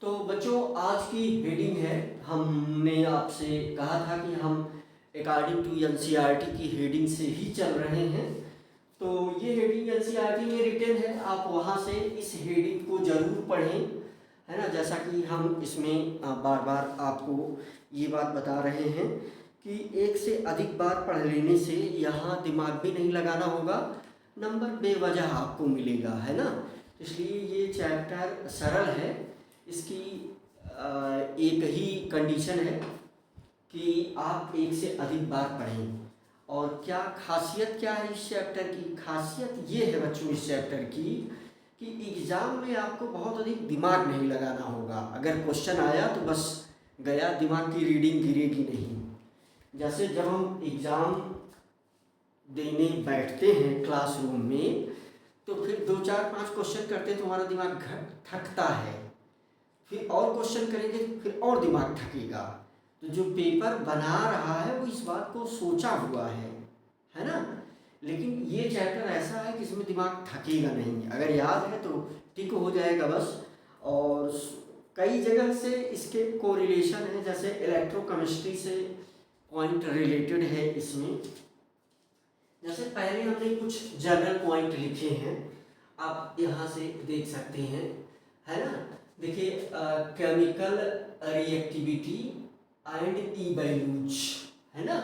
तो बच्चों आज की हेडिंग है, हमने आपसे कहा था कि हम अकॉर्डिंग टू एनसीईआरटी की हेडिंग से ही चल रहे हैं। तो ये हेडिंग एनसीईआरटी में रिटन है, आप वहाँ से इस हेडिंग को ज़रूर पढ़ें, है ना। जैसा कि हम इसमें बार बार आपको ये बात बता रहे हैं कि एक से अधिक बार पढ़ लेने से यहाँ दिमाग भी नहीं लगाना होगा, नंबर बेवजह आपको मिलेगा, है ना। इसलिए ये चैप्टर सरल है। इसकी एक ही कंडीशन है कि आप एक से अधिक बार पढ़ें। और क्या खासियत क्या है इस चैप्टर की? खासियत ये है बच्चों इस चैप्टर की कि एग्ज़ाम में आपको बहुत अधिक दिमाग नहीं लगाना होगा। अगर क्वेश्चन आया तो बस गया, दिमाग की रीडिंग गिरेगी नहीं। जैसे जब हम एग्ज़ाम देने बैठते हैं क्लासरूम में, तो फिर 2 4 5 क्वेश्चन करते हैं तो हमारा दिमाग थकता है, फिर और क्वेश्चन करेंगे फिर और दिमाग थकेगा। तो जो पेपर बना रहा है वो इस बात को सोचा हुआ है ना। लेकिन ये चैप्टर ऐसा है कि इसमें दिमाग थकेगा नहीं, अगर याद है तो टिक हो जाएगा बस। और कई जगह से इसके कोरिलेशन है, जैसे इलेक्ट्रोकेमिस्ट्री से पॉइंट रिलेटेड है इसमें। जैसे पहले हमने कुछ जनरल पॉइंट लिखे हैं, आप यहाँ से देख सकते हैं, है ना। देखिए, chemical reactivity and E values, है ना।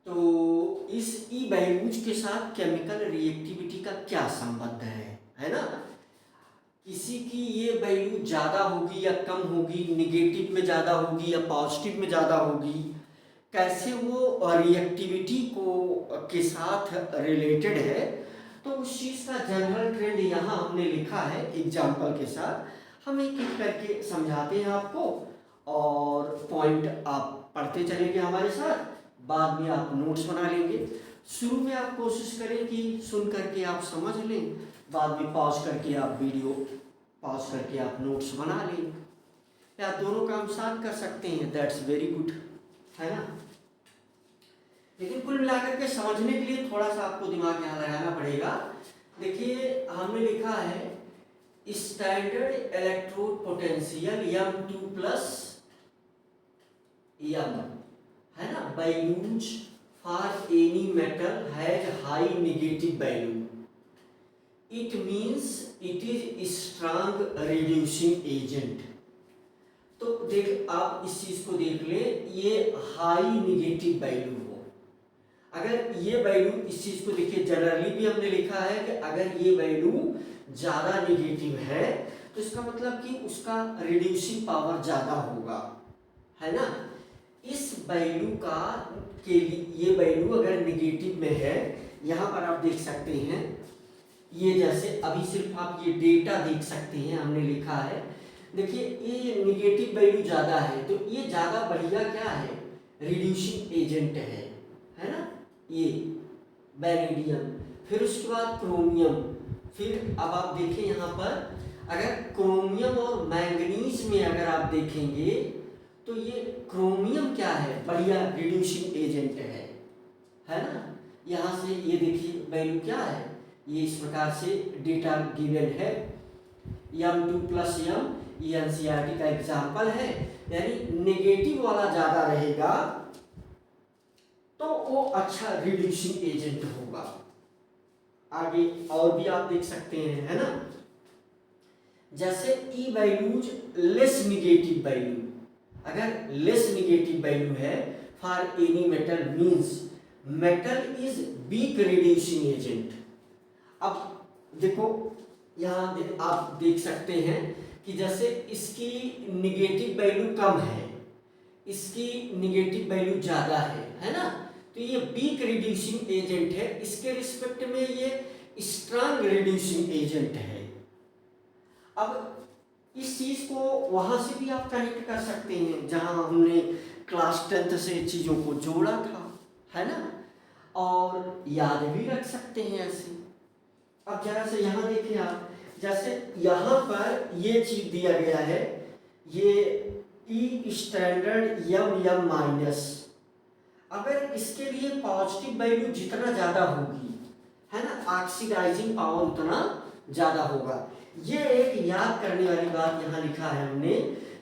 तो इस ई वैल्यूज के साथ केमिकल रिएक्टिविटी का क्या संबंध है ना। किसी की ये वैल्यू ज़्यादा होगी या कम होगी, निगेटिव में ज़्यादा होगी या पॉजिटिव में ज़्यादा होगी, कैसे वो रिएक्टिविटी को के साथ रिलेटेड है, तो उस चीज़ का जनरल ट्रेंड यहाँ हमने लिखा है एग्जाम्पल के साथ। हम एक एक करके समझाते हैं आपको और पॉइंट आप पढ़ते चलेंगे हमारे साथ, बाद में आप नोट्स बना लेंगे। शुरू में आप कोशिश करें कि सुन करके आप समझ लें, बाद में पॉज करके आप वीडियो पॉज करके आप नोट्स बना लें, या दोनों काम साथ कर सकते हैं, दैट्स वेरी गुड, है ना। लेकिन कुल मिलाकर के समझने के लिए थोड़ा सा आपको दिमाग यहाँ लगाना पड़ेगा। देखिए, हमने लिखा है standard electrode potential M2 plus M, है ना, values for any metal has high negative value, it means it is strong reducing agent. तो देख, आप इस चीज को देख ले, ये हाई नेगेटिव वैल्यू हो, अगर ये वैल्यू, इस चीज को देखिए, जनरली भी हमने लिखा है कि अगर ये वैल्यू ज्यादा नेगेटिव है तो इसका मतलब कि उसका रिड्यूसिंग पावर ज्यादा होगा, है ना। इस वैल्यू का के लिए, ये वैल्यू अगर नेगेटिव में है, यहाँ पर आप देख सकते हैं, ये जैसे अभी सिर्फ आप ये डेटा देख सकते हैं, हमने लिखा है। देखिए, ये नेगेटिव वैल्यू ज़्यादा है तो ये ज़्यादा बढ़िया क्या है, रिड्यूसिंग एजेंट है ना, ये वैनेडियम, फिर उसके बाद क्रोमियम। फिर अब आप देखें यहाँ पर, अगर क्रोमियम और मैंगनीज में अगर आप देखेंगे तो ये क्रोमियम क्या है, बढ़िया रिड्यूसिंग एजेंट है ना। यहाँ से ये देखिए वैल्यू क्या है, ये इस प्रकार से डेटा गिवन है, M2 प्लस M, ये एनसीईआरटी का एग्जाम्पल है। यानी नेगेटिव वाला ज़्यादा रहेगा तो वो अच्छा रिड्यूसिंग एजेंट होगा। आगे और भी आप देख सकते हैं, है ना। जैसे E values less negative value, अगर लेस नेगेटिव वैल्यू है for any metal means metal is weak reducing agent. अब देखो, यहाँ आप देख सकते हैं कि जैसे इसकी नेगेटिव वैल्यू कम है, इसकी नेगेटिव वैल्यू ज़्यादा है ना, तो ये वीक रिड्यूसिंग एजेंट है, इसके रिस्पेक्ट में ये स्ट्रांग रिड्यूसिंग एजेंट है। अब इस चीज़ को वहाँ से भी आप कनेक्ट कर सकते हैं जहाँ हमने क्लास 10th से चीज़ों को जोड़ा था, है ना, और याद भी रख सकते हैं ऐसे। अब जरा से यहाँ देखिए आप, जैसे यहाँ पर ये चीज़ दिया गया है, ये ई स्टैंडर्ड M माइनस, अगर इसके लिए पॉजिटिव वैल्यू जितना ज़्यादा होगी, है ना, ऑक्सीडाइजिंग पावर उतना ज़्यादा होगा। ये एक याद करने वाली बात यहाँ लिखा है हमने,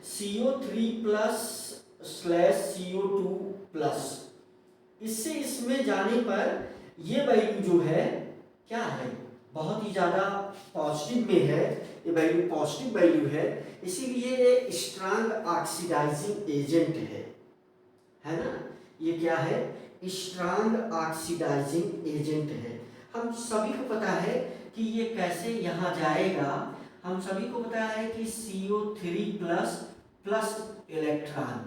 CO3+/CO2+। इससे इसमें जाने पर ये वैल्यू जो है क्या है, बहुत ही ज़्यादा पॉजिटिव में है, ये वैल्यू पॉजिटिव वैल्यू है, इसीलिए ये स्ट्रांग ऑक्सीडाइजिंग एजेंट है ना। ये क्या है, स्ट्रांग ऑक्सीडाइजिंग एजेंट है। हम सभी को पता है कि ये कैसे यहाँ जाएगा, हम सभी को पता है कि CO3+ इलेक्ट्रॉन,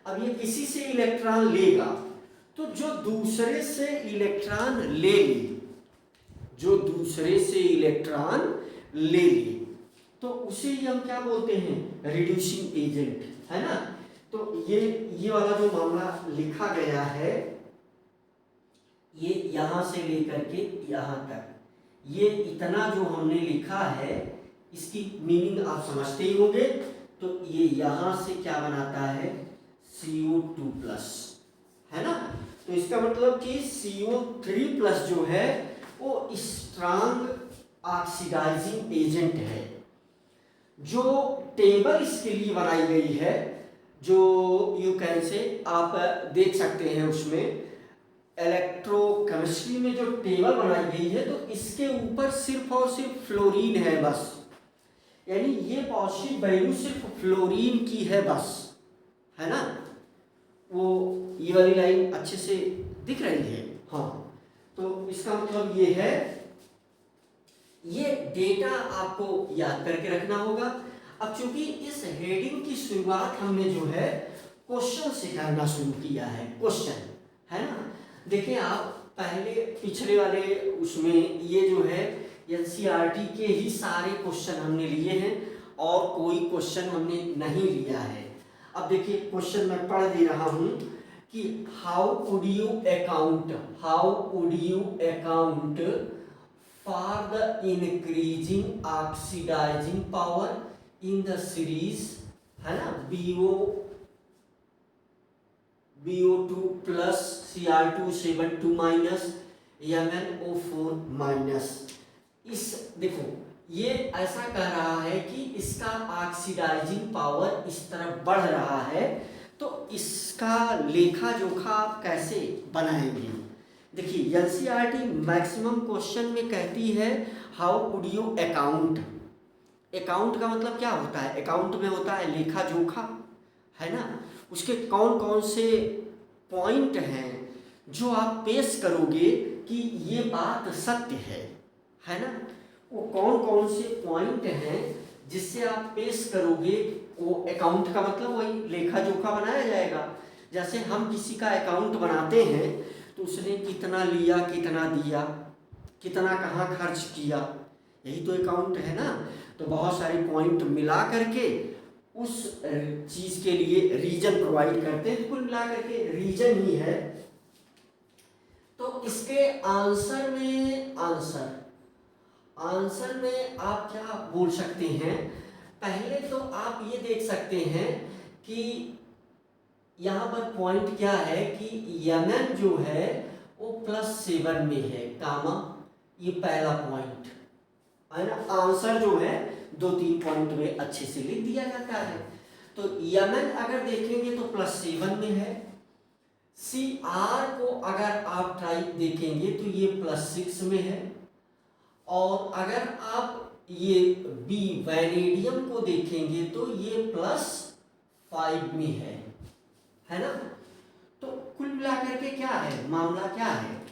अब ये किसी से इलेक्ट्रॉन लेगा, तो जो दूसरे से इलेक्ट्रॉन ले ले, जो दूसरे से इलेक्ट्रॉन ले ले, तो उसे ही हम क्या बोलते हैं, रिड्यूसिंग एजेंट, है ना। तो ये वाला जो मामला लिखा गया है, ये यहां से लेकर के यहां तक, ये इतना जो हमने लिखा है, इसकी मीनिंग आप समझते ही होंगे। तो ये यहां से क्या बनाता है, CO2+, है ना। तो इसका मतलब कि CO3+ जो है वो स्ट्रांग ऑक्सीडाइजिंग एजेंट है। जो टेबल इसके लिए बनाई गई है, जो यू कैन से आप देख सकते हैं, उसमें इलेक्ट्रोकेमिस्ट्री में जो टेबल बनाई गई है, तो इसके ऊपर सिर्फ और सिर्फ फ्लोरीन है बस, यानी ये पॉजिटिव वैल्यू सिर्फ फ्लोरीन की है बस, है ना। वो ये वाली लाइन अच्छे से दिख रही है, हाँ। तो इसका मतलब ये है, ये डेटा आपको याद करके रखना होगा। अब चूंकि इस हेडिंग की शुरुआत हमने जो है क्वेश्चन से करना शुरू किया है, क्वेश्चन, है ना। देखिए आप पहले पिछले वाले उसमें ये जो है एनसीईआरटी के ही सारे क्वेश्चन हमने लिए हैं और कोई क्वेश्चन हमने नहीं लिया है। अब देखिए क्वेश्चन मैं पढ़ दे रहा हूं कि how would you account for the increasing oxidizing power in the series, है ना, BO2+ Cr272- MnO4-। इस देखो ये ऐसा कह रहा है कि इसका ऑक्सीडाइजिंग पावर इस तरफ बढ़ रहा है, तो इसका लेखा जोखा आप कैसे बनाएंगे। देखिए एनसीईआरटी मैक्सिमम क्वेश्चन में कहती है how would you account. Account का मतलब क्या होता है, अकाउंट में होता है लेखा जोखा, है ना। उसके कौन कौन से पॉइंट हैं जो आप पेश करोगे कि ये बात सत्य है ना। वो कौन कौन से पॉइंट हैं जिससे आप पेश करोगे, वो अकाउंट का मतलब वही लेखा जोखा बनाया जाएगा। जैसे हम किसी का अकाउंट बनाते हैं तो उसने कितना लिया, कितना दिया, कितना कहाँ खर्च किया, यही तो अकाउंट है ना। तो बहुत सारे पॉइंट मिला करके उस चीज़ के लिए रीजन प्रोवाइड करते हैं, कुल मिला करके रीजन ही है। तो इसके आंसर में आप क्या बोल सकते हैं, पहले तो आप ये देख सकते हैं कि यहाँ पर पॉइंट क्या है कि Mn जो है वो +7 में है, कामा, ये पहला पॉइंट है ना। आंसर जो है 2-3 पॉइंट में अच्छे से लिख दिया जाता है। तो Mn अगर देखेंगे तो +7 में है। Cr को अगर आप टाइप देखेंगे तो ये +6 में है। और अगर आप ये B वैनेडियम को देखेंगे तो ये +5 में है ना। तो कुल मिलाकर के क्या है, मामला क्या है,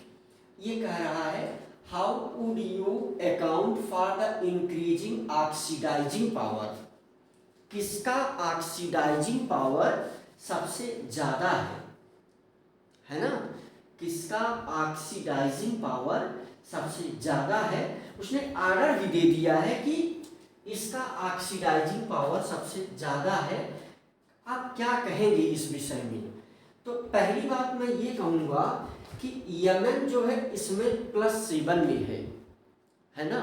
ये कह रहा है how would you account for the increasing oxidizing power. किसका ऑक्सीडाइजिंग पावर सबसे ज्यादा है ना। किसका ऑक्सीडाइजिंग पावर सबसे ज्यादा है, उसने ऑर्डर भी दे दिया है कि इसका ऑक्सीडाइजिंग पावर सबसे ज्यादा है। आप क्या कहेंगे इस विषय में। तो पहली बात मैं ये कहूँगा कि Mn जो है इसमें +7 में है ना।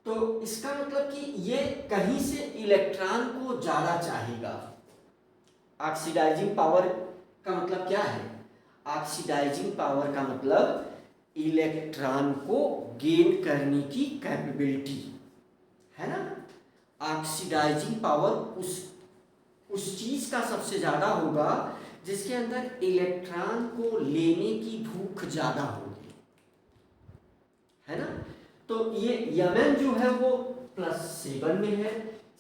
तो इसका मतलब कि ये कहीं से इलेक्ट्रॉन को ज़्यादा चाहेगा। ऑक्सीडाइजिंग पावर का मतलब क्या है, ऑक्सीडाइजिंग पावर का मतलब इलेक्ट्रॉन को गेन करने की कैपेबिलिटी, है ना, ऑक्सीडाइजिंग पावर उस चीज का सबसे ज्यादा होगा जिसके अंदर इलेक्ट्रॉन को लेने की भूख ज्यादा होगी, है ना। तो ये Mn जो है वो +7 में है,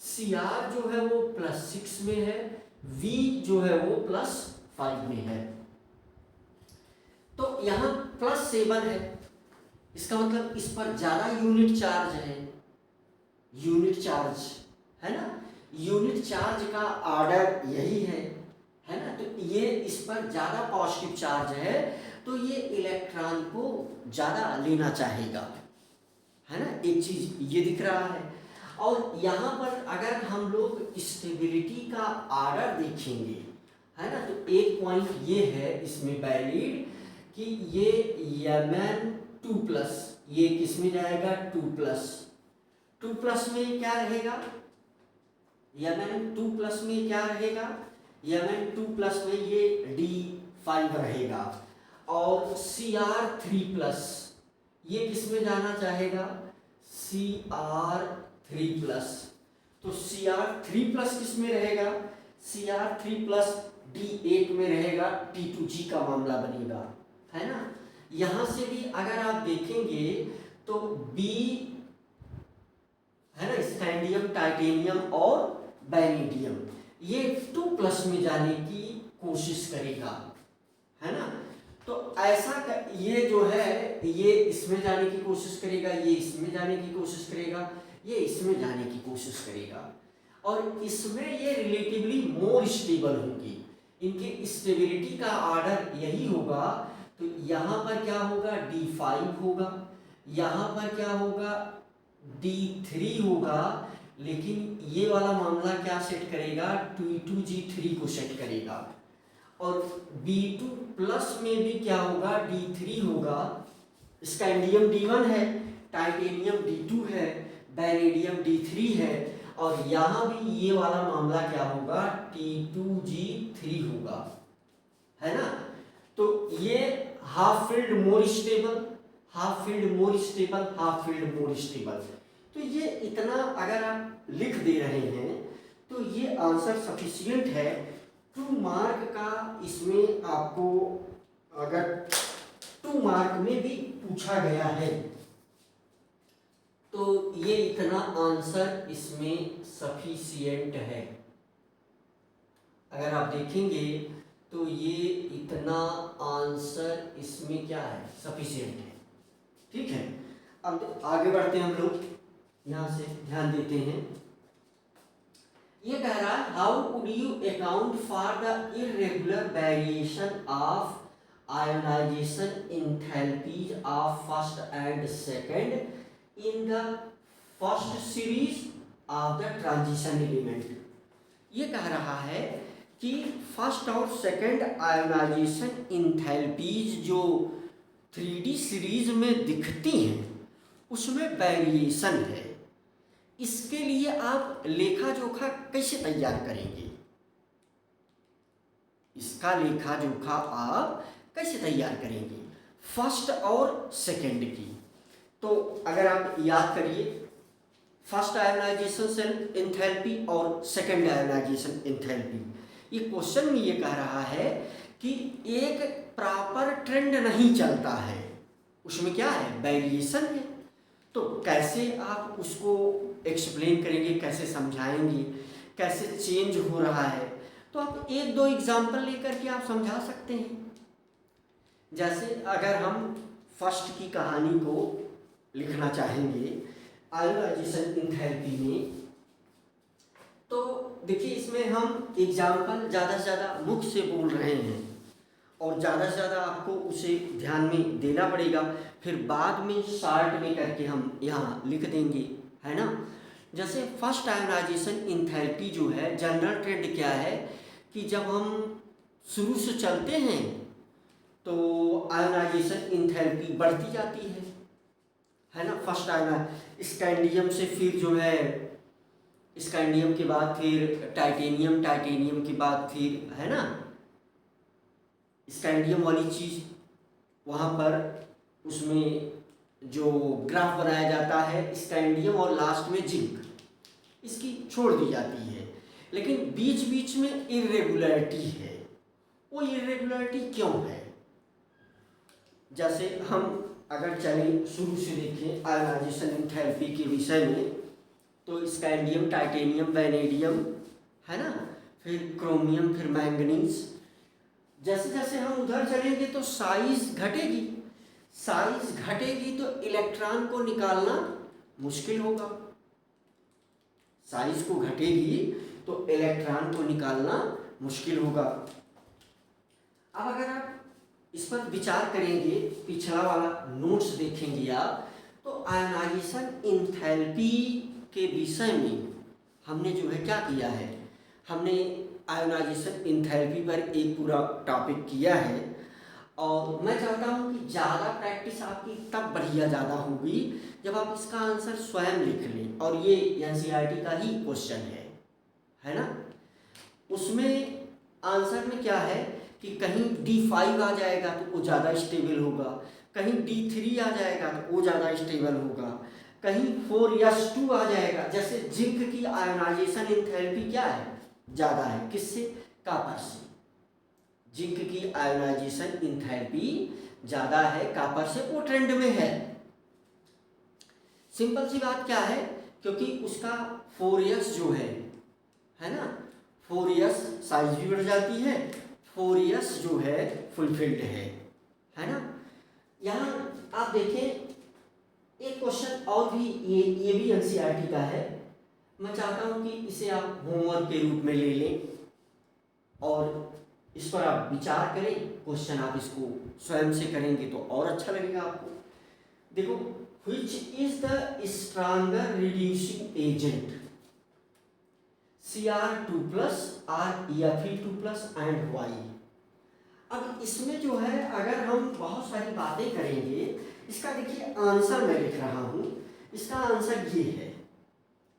Cr जो है वो +6 में है, V जो है वो +5 में है। तो यहाँ +7 है, इसका मतलब इस पर ज्यादा यूनिट चार्ज है, यूनिट चार्ज, है ना। यूनिट चार्ज का ऑर्डर यही है ना। तो ये इस पर ज्यादा पॉजिटिव चार्ज है, तो ये इलेक्ट्रॉन को ज्यादा लेना चाहेगा, है ना। एक चीज ये दिख रहा है। और यहाँ पर अगर हम लोग स्टेबिलिटी का ऑर्डर देखेंगे, है ना, तो एक पॉइंट ये है इसमें वैलिड कि ये Mn2+, ये किस में जाएगा 2+ में क्या रहेगा, Mn2+ में क्या रहेगा, Mn2+ में ये D5 रहेगा। और Cr3+, ये किस में जाना चाहेगा, Cr3+। तो Cr3+ किस में रहेगा, Cr3+ D8 में रहेगा, T2G का मामला बनेगा, है ना। यहां से भी अगर आप देखेंगे तो B, है ना, स्कैंडियम, टाइटेनियम और वैनेडियम, ये 2+ में जाने की कोशिश करेगा, है ना। तो ऐसा ये जो है ये इसमें जाने की कोशिश करेगा, ये इसमें जाने की कोशिश करेगा, ये इसमें जाने की कोशिश करेगा। और इसमें ये रिलेटिवली मोर स्टेबल होंगी, इनके स्टेबिलिटी का ऑर्डर यही होगा। तो यहाँ पर क्या होगा, D5 होगा, यहाँ पर क्या होगा, D3 होगा। लेकिन ये वाला मामला क्या सेट करेगा, T2G3 को सेट करेगा। और B2+ में भी क्या होगा, D3 होगा। स्कैंडियम D1 है, टाइटेनियम D2 है, वैनेडियम D3 है। और यहाँ भी ये वाला मामला क्या होगा, T2G3 होगा, है ना। तो ये half field more stable, half field more stable, half field more stable. तो ये इतना अगर आप लिख दे रहे हैं तो ये आंसर सफिशिएंट है। 2 मार्क का इसमें आपको अगर 2 मार्क में भी पूछा गया है तो ये इतना आंसर इसमें सफिशिएंट है। अगर आप देखेंगे तो ये इतना आंसर इसमें क्या है, सफिशिएंट है, ठीक है। अब आगे बढ़ते हैं हम लोग, यहाँ से ध्यान देते हैं। ये कह रहा है how would you account for the irregular variation of ionization enthalpies of first and second in the first series of the transition element. ये कह रहा है कि फर्स्ट और सेकंड आयोनाइजेशन एंथैल्पीज जो 3D सीरीज में दिखती हैं उसमें वेरिएशन है। इसके लिए आप लेखा जोखा कैसे तैयार करेंगे, इसका लेखा जोखा आप कैसे तैयार करेंगे फर्स्ट और सेकंड की। तो अगर आप याद करिए, फर्स्ट आयोनाइजेशन एंथैल्पी और सेकंड आयोनाइजेशन एंथैल्पी, ये क्वेश्चन में ये कह रहा है कि एक प्रॉपर ट्रेंड नहीं चलता है, उसमें क्या है, वेरिएशन है। तो कैसे आप उसको एक्सप्लेन करेंगे, कैसे समझाएंगे, कैसे चेंज हो रहा है। तो आप 1-2 एग्जाम्पल लेकर के आप समझा सकते हैं। जैसे अगर हम फर्स्ट की कहानी को लिखना चाहेंगे आयोनाइजेशन एंथैल्पी में, तो देखिए इसमें हम एग्जाम्पल ज़्यादा से ज़्यादा मुख से बोल रहे हैं और ज़्यादा से ज़्यादा आपको उसे ध्यान में देना पड़ेगा, फिर बाद में शार्ट में करके हम यहाँ लिख देंगे, है ना। जैसे फर्स्ट आयोनाइजेशन एंथैल्पी जो है, जनरल ट्रेंड क्या है कि जब हम शुरू से चलते हैं तो आयोनाइजेशन एंथैल्पी बढ़ती जाती है ना। फर्स्ट स्कैंडियम से फिर जो है, स्कैंडियम के बाद फिर टाइटेनियम, टाइटेनियम के बाद फिर, है ना, स्कैंडियम वाली चीज़ वहाँ पर उसमें जो ग्राफ बनाया जाता है स्कैंडियम और लास्ट में जिंक, इसकी छोड़ दी जाती है, लेकिन बीच बीच में इरेगुलरिटी है। वो इरेगुलरिटी क्यों है? जैसे हम अगर चलें शुरू से देखें आयोनाइजेशन एंथैल्पी के विषय में, तो स्कैंडियम, टाइटेनियम, वैनेडियम, है ना, फिर क्रोमियम, फिर मैंगनीज, जैसे जैसे हम उधर चलेंगे तो साइज घटेगी। साइज घटेगी तो इलेक्ट्रॉन को निकालना मुश्किल होगा। साइज को घटेगी तो इलेक्ट्रॉन को निकालना मुश्किल होगा। अब अगर आप इस पर विचार करेंगे, पिछला वाला नोट्स देखेंगे आप, तो आयोनाइजेशन एंथैल्पी के विषय में हमने जो है क्या किया है, हमने आयोनाइजेशन एंथैल्पी पर एक पूरा टॉपिक किया है। और मैं चाहता हूँ कि ज़्यादा प्रैक्टिस आपकी तब बढ़िया ज़्यादा होगी जब आप इसका आंसर स्वयं लिख लें। और ये एनसीईआरटी का ही क्वेश्चन है ना। उसमें आंसर में क्या है कि कहीं D5 आ जाएगा तो वो ज़्यादा स्टेबल होगा, कहीं D3 आ जाएगा तो वो ज़्यादा स्टेबल होगा, कहीं 4s2 आ जाएगा। जैसे जिंक की आयोनाइजेशन एंथैल्पी क्या है, ज़्यादा है, किससे? कॉपर से। जिंक की आयोनाइजेशन एंथैल्पी ज़्यादा है कॉपर से, वो ट्रेंड में है। सिंपल सी बात क्या है, क्योंकि उसका 4s जो है ना, 4s साइज भी बढ़ जाती है, 4s जो है फुलफिल्ड है ना। यहाँ आप देखें एक क्वेश्चन और भी, ये भी एनसीईआरटी का है। मैं चाहता हूँ कि इसे आप होमवर्क के रूप में ले लें और इस पर आप विचार करें। क्वेश्चन आप इसको स्वयं से करेंगे तो और अच्छा लगेगा आपको। देखो, which is the stronger reducing agent, Cr2+, Fe2+ and Y. अब इसमें जो है अगर हम बहुत सारी बातें करेंगे, इसका देखिए आंसर मैं लिख रहा हूँ, इसका आंसर ये है।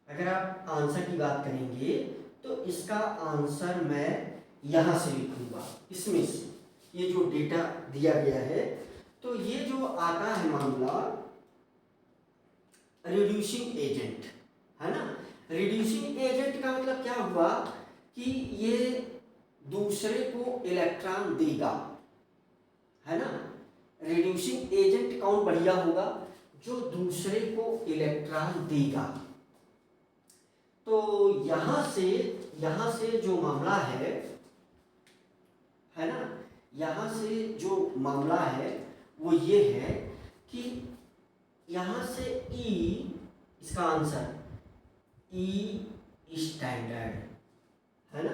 अगर आप आंसर की बात करेंगे तो इसका आंसर मैं यहाँ से लिखूंगा, इसमें से ये जो डेटा दिया गया है, तो ये जो आता है मामला रिड्यूसिंग एजेंट, है ना। रिड्यूसिंग एजेंट का मतलब क्या हुआ कि ये दूसरे को इलेक्ट्रॉन देगा, है ना। रिड्यूसिंग एजेंट कौन बढ़िया होगा? जो दूसरे को इलेक्ट्रॉन देगा। तो यहाँ से जो मामला है ना, यहाँ से जो मामला है वो ये है कि यहाँ से E, इसका आंसर E स्टैंडर्ड, है ना,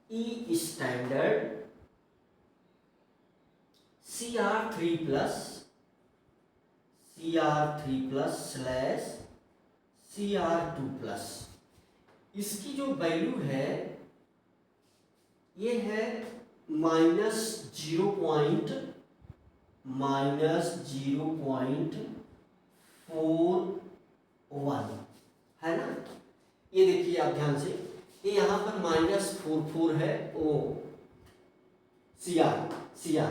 E standard Cr3+ slash Cr2+, इसकी जो वैल्यू है ये है -0.0.41, है ना। ये देखिए आप ध्यान से, ये यहाँ पर -44 है, ओ Cr,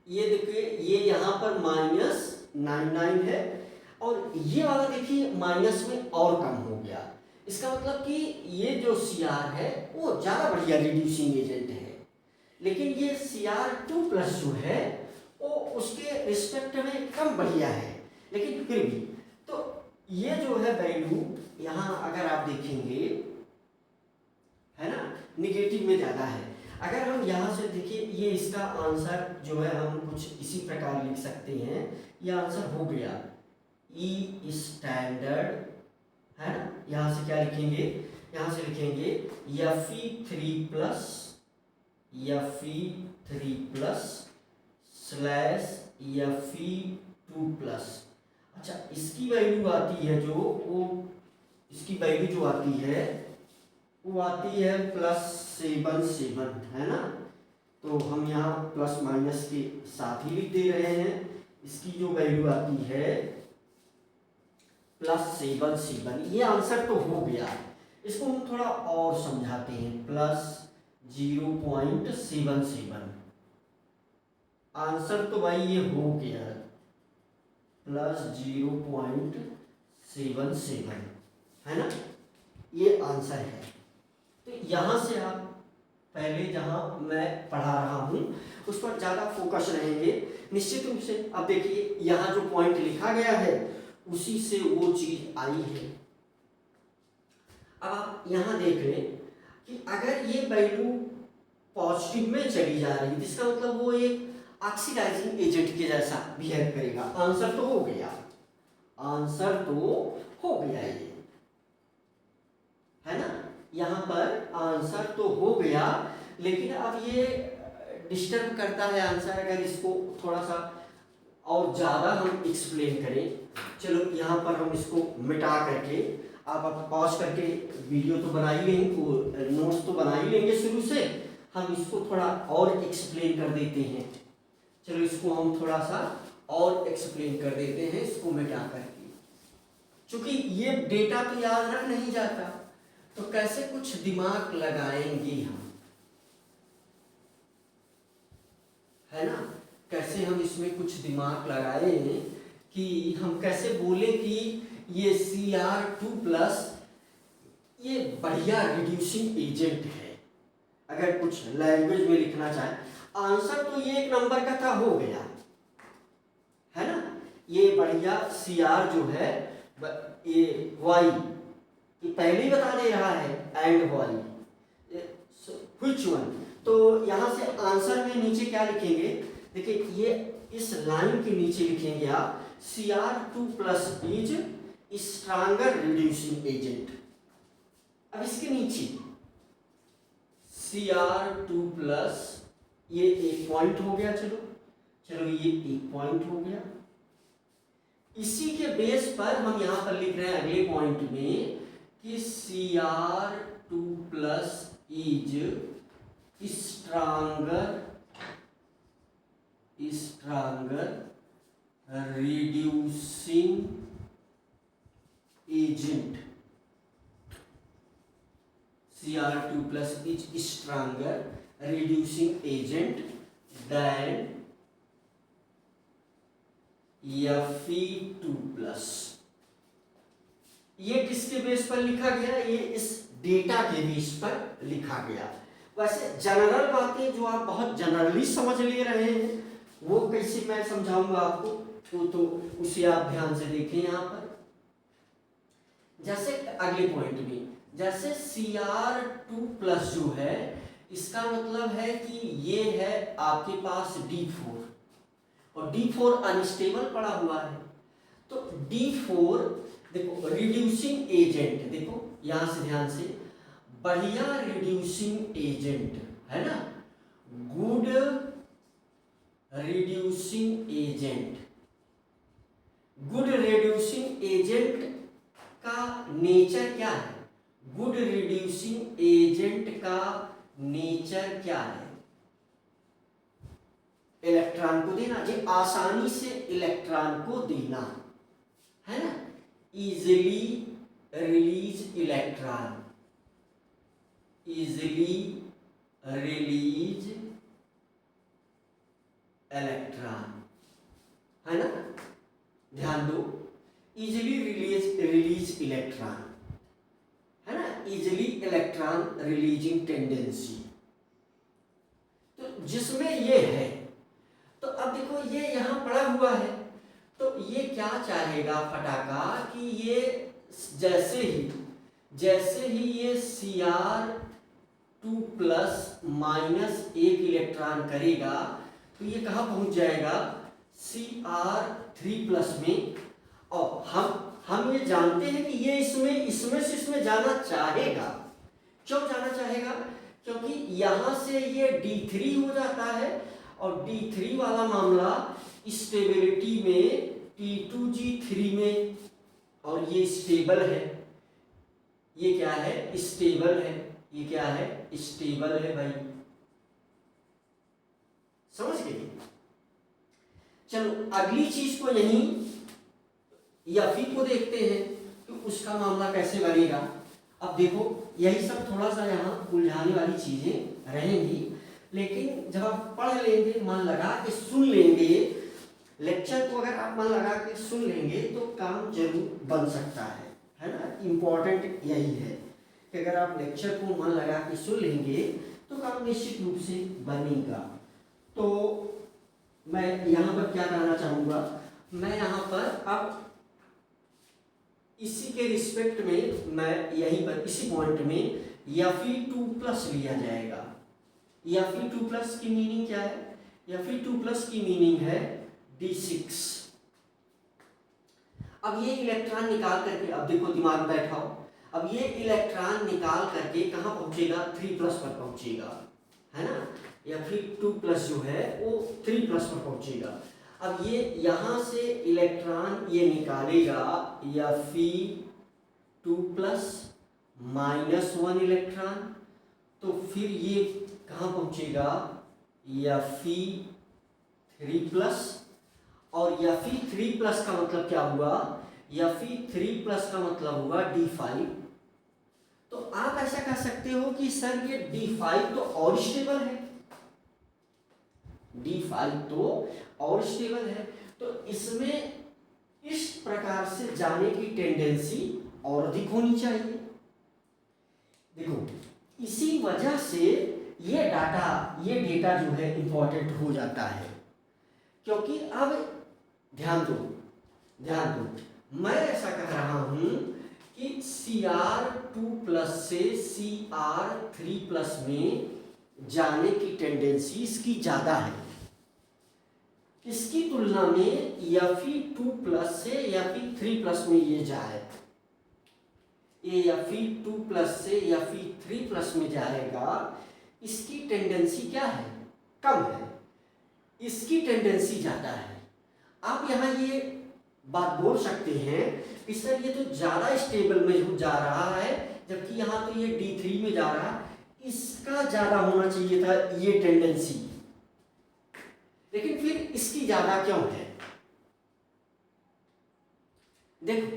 ये देखिए ये यहाँ पर -99 है, और ये वाला देखिए माइनस में और कम हो गया। इसका मतलब कि ये जो Cr है वो ज़्यादा बढ़िया रिड्यूसिंग एजेंट है, लेकिन ये Cr2+ जो है वो उसके रिस्पेक्ट में कम बढ़िया है। लेकिन फिर भी तो ये जो है वैल्यू यहाँ अगर आप देखेंगे, है ना, निगेटिव में ज़्यादा है। अगर हम यहाँ से देखिए, ये इसका आंसर जो है हम कुछ इसी प्रकार लिख सकते हैं। ये आंसर हो गया E स्टैंडर्ड, है ना। यहाँ से क्या लिखेंगे, यहाँ से लिखेंगे Fe3+ स्लैश Fe2+। अच्छा, इसकी वैल्यू आती है जो वो, इसकी वैल्यू जो आती है वो आती है +77, है ना। तो हम यहाँ प्लस माइनस के साथ ही लिख दे रहे हैं। इसकी जो वैल्यू आती है +77, ये आंसर तो हो गया। इसको हम थोड़ा और समझाते हैं, +0.77, आंसर तो भाई ये हो गया +0.77, है ना। ये आंसर है। तो यहाँ से आप पहले जहाँ मैं पढ़ा रहा हूँ उस पर ज़्यादा फोकस रहेंगे निश्चित रूप से। अब देखिए यहाँ जो पॉइंट लिखा गया है उसी से वो चीज़ आई है। अब आप यहाँ देख लें कि अगर ये वैल्यू पॉजिटिव में चली जा रही है जिसका मतलब वो एक ऑक्सीडाइजिंग एजेंट के जैसा बिहेव करेगा। आंसर तो हो गया, आंसर तो हो गया, ये है ना, यहाँ पर आंसर तो हो गया। लेकिन अब ये डिस्टर्ब करता है आंसर अगर इसको थोड़ा सा और ज़्यादा हम एक्सप्लेन करें। चलो यहाँ पर हम इसको मिटा करके आप पॉज करके वीडियो तो बना ही लेंगे, वो नोट्स तो बना ही लेंगे शुरू से, हम इसको थोड़ा और एक्सप्लेन कर देते हैं। चलो इसको हम थोड़ा सा और एक्सप्लेन कर देते हैं इसको मिटा करके। चूंकि ये डेटा तो याद रख नहीं जाता तो कैसे कुछ दिमाग लगाएंगे हम, है ना, कैसे हम इसमें कुछ दिमाग लगाएं कि हम कैसे बोले कि ये Cr2+ ये बढ़िया रिड्यूसिंग एजेंट है। अगर कुछ लैंग्वेज में लिखना चाहे, आंसर तो ये एक नंबर का था, हो गया, है ना। ये बढ़िया Cr जो है ये Y ये पहले ही बता दे रहा है एंड Y व्हिच वन। तो यहाँ से आंसर में नीचे क्या लिखेंगे, देखिए ये इस लाइन के नीचे लिखेंगे आप Cr2+ is stronger reducing agent. अब इसके नीचे Cr2+ ये एक पॉइंट हो गया, चलो ये एक पॉइंट हो गया। इसी के बेस पर हम यहाँ पर लिख रहे हैं अगले पॉइंट में कि Cr2+ is stronger reducing agent. Cr2+ is stronger reducing agent than Fe2+। ये किसके बेस पर लिखा गया, ये इस डेटा के बेस पर लिखा गया। वैसे जनरल बातें जो आप बहुत जनरली समझ ले रहे हैं वो कैसे मैं समझाऊंगा आपको, तो उसे आप ध्यान से देखें। यहाँ पर जैसे अगले पॉइंट में जैसे Cr2+ जो है इसका मतलब है कि ये है आपके पास D4 और D4 अनस्टेबल पड़ा हुआ है। तो D4 देखो रिड्यूसिंग एजेंट, देखो यहां से ध्यान से, बढ़िया रिड्यूसिंग एजेंट है ना, good reducing agent. Good reducing agent का नेचर क्या है, गुड रिड्यूसिंग एजेंट का नेचर क्या है, इलेक्ट्रॉन को देना, ये आसानी से इलेक्ट्रॉन को देना, है ना, easily release electron, easily release electron, है ना, ध्यान दो, इजीली रिलीज इलेक्ट्रॉन, है ना, इजीली इलेक्ट्रॉन रिलीजिंग टेंडेंसी। तो जिसमें ये है, तो अब देखो ये यहाँ पड़ा हुआ है, तो ये क्या चाहेगा फटाका कि ये जैसे ही ये Cr2+ एक इलेक्ट्रॉन करेगा तो ये कहाँ पहुंच जाएगा, Cr3+ में। और हम ये जानते हैं कि ये इसमें से इसमें जाना चाहेगा। क्यों जाना चाहेगा, क्योंकि यहाँ से ये D3 हो जाता है और D3 वाला मामला स्टेबिलिटी में T2G3 में, और ये स्टेबल है, ये क्या है, स्टेबल है, ये क्या है, स्टेबल है भाई, समझ गए। चलो अगली चीज को यहीं Fe को देखते हैं कि उसका मामला कैसे बनेगा। अब देखो यही सब थोड़ा सा यहाँ उलझाने वाली चीजें रहेंगी, लेकिन जब आप पढ़ लेंगे, मन लगा के सुन लेंगे, लेक्चर को अगर आप मन लगा के सुन लेंगे तो काम जरूर बन सकता है ना। इम्पोर्टेंट यही है कि अगर आप लेक्चर को मन लगा के सुन लेंगे तो काम निश्चित रूप से बनेगा। तो मैं यहाँ पर क्या कहना चाहूँगा, मैं यहाँ पर अब इसी के रिस्पेक्ट में मैं यहीं पर इसी पॉइंट में Fe2+ लिया जाएगा। Fe2+ की मीनिंग क्या है? Fe2+ की मीनिंग है D6। अब ये इलेक्ट्रॉन निकाल करके, अब देखो दिमाग बैठाओ, अब ये इलेक्ट्रॉन निकाल करके कहाँ पहुंचेगा? 3+ पर पहुंचेगा, है ना। Fe2+ जो है वो 3+ पर पहुंचेगा। अब ये यहाँ से इलेक्ट्रॉन ये निकालेगा Fe2+ -1 इलेक्ट्रॉन, तो फिर ये कहाँ पहुंचेगा? Fe3+, और Fe3+ का मतलब क्या हुआ? Fe3+ का मतलब हुआ D5। तो आप ऐसा कह सकते हो कि सर ये D5 तो और स्टेबल है, D5 तो और स्टेबल है, तो इसमें इस प्रकार से जाने की टेंडेंसी और अधिक होनी चाहिए। देखो इसी वजह से ये डेटा जो है इंपॉर्टेंट हो जाता है, क्योंकि अब ध्यान दो, मैं ऐसा कह रहा हूं कि Cr2+ से Cr3+ में जाने की टेंडेंसी इसकी ज़्यादा है, इसकी तुलना में Fe2+ से Fe3+ में ये जाए, ये Fe2+ से Fe3+ में जाएगा, इसकी टेंडेंसी क्या है? कम है, इसकी टेंडेंसी ज़्यादा है। आप यहाँ ये बात बोल सकते हैं कि सर ये तो ज़्यादा स्टेबल में जा रहा है, जबकि यहाँ तो ये D3 में जा रहा है, इसका ज़्यादा होना चाहिए था ये टेंडेंसी, लेकिन फिर इसकी ज़्यादा क्यों है? देखो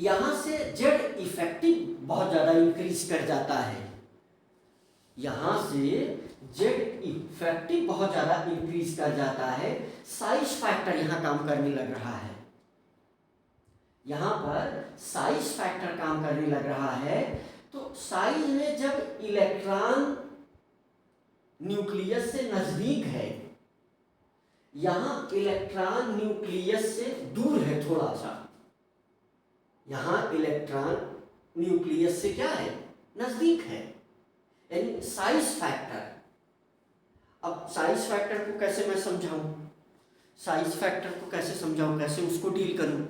यहाँ से जेड इफेक्टिव बहुत ज़्यादा इंक्रीज कर जाता है, यहाँ से जेड इफेक्टिव बहुत ज़्यादा इंक्रीज कर जाता है, साइज फैक्टर यहाँ काम करने लग रहा है, यहाँ पर साइज फैक्टर काम करने लग रहा है। तो साइज में जब इलेक्ट्रॉन न्यूक्लियस से नजदीक है, यहाँ इलेक्ट्रॉन न्यूक्लियस से दूर है थोड़ा सा, यहाँ इलेक्ट्रॉन न्यूक्लियस से क्या है? नजदीक है, यानी साइज फैक्टर। अब साइज फैक्टर को कैसे मैं समझाऊं? साइज फैक्टर को कैसे समझाऊं, कैसे उसको डील करूं?